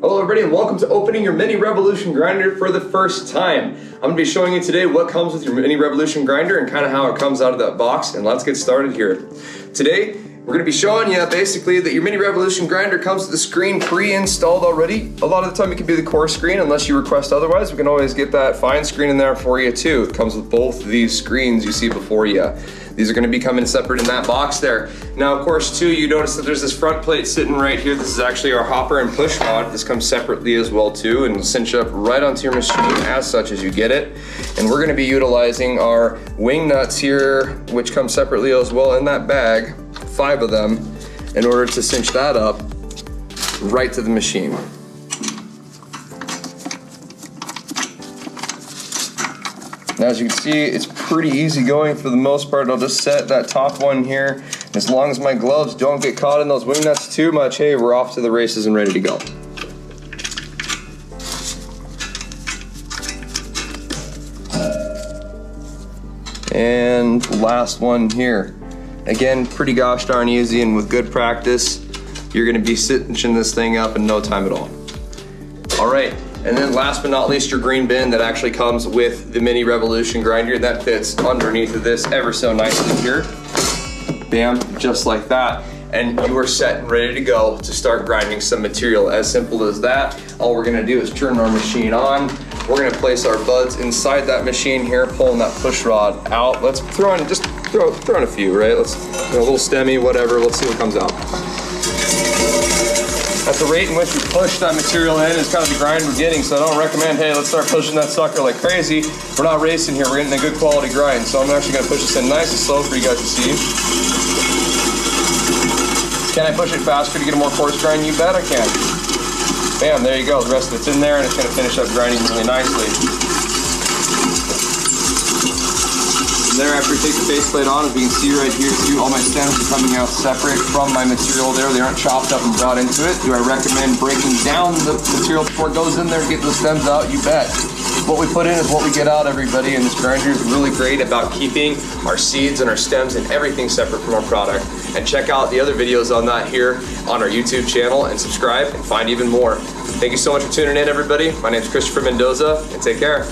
Hello everybody and welcome to opening your Mini Revolution grinder for the first time. I'm going to be showing you today what comes with your Mini Revolution grinder and kind of how it comes out of that box, and let's get started here. Today we're going to be showing you basically that your Mini Revolution grinder comes with the screen pre-installed already. A lot of the time it can be the core screen unless you request otherwise. We can always get that fine screen in there for you too. It comes with both of these screens you see before you. These are going to be coming separate in that box there. Now, of course, too, you notice that there's this front plate sitting right here. This is actually our hopper and push rod. This comes separately as well, too, and cinch up right onto your machine as such as you get it. And we're going to be utilizing our wing nuts here, which come separately as well in that bag, 5 of them, in order to cinch that up right to the machine. Now, as you can see, it's pretty easy going for the most part. I'll just set that top one here. As long as my gloves don't get caught in those wing nuts too much, hey, we're off to the races and ready to go. And last one here. Again, pretty gosh darn easy, and with good practice, you're gonna be cinching this thing up in no time at all. All right. And then last but not least, your green bin that actually comes with the Mini Revolution grinder that fits underneath of this ever so nicely here. Bam, just like that. And you are set and ready to go to start grinding some material. As simple as that. All we're gonna do is turn our machine on. We're gonna place our buds inside that machine here, pulling that push rod out. Let's throw in, just throw in a few, right? Let's a little stemmy, whatever, let's see what comes out. At the rate in which we push that material in is kind of the grind we're getting, so I don't recommend, hey, let's start pushing that sucker like crazy. We're not racing here, we're getting a good quality grind, so I'm actually gonna push this in nice and slow for you guys to see. Can I push it faster to get a more coarse grind? You bet I can. Bam, there you go, the rest of it's in there and it's gonna finish up grinding really nicely. There, after we take the faceplate on, as we can see right here too, all my stems are coming out separate from my material there. They aren't chopped up and brought into it. Do I recommend breaking down the material before it goes in there and get those stems out? You bet. What we put in is what we get out, everybody, and this grinder is really great about keeping our seeds and our stems and everything separate from our product. And check out the other videos on that here on our YouTube channel and subscribe and find even more. Thank you so much for tuning in, everybody. My name is Christopher Mendoza, and take care.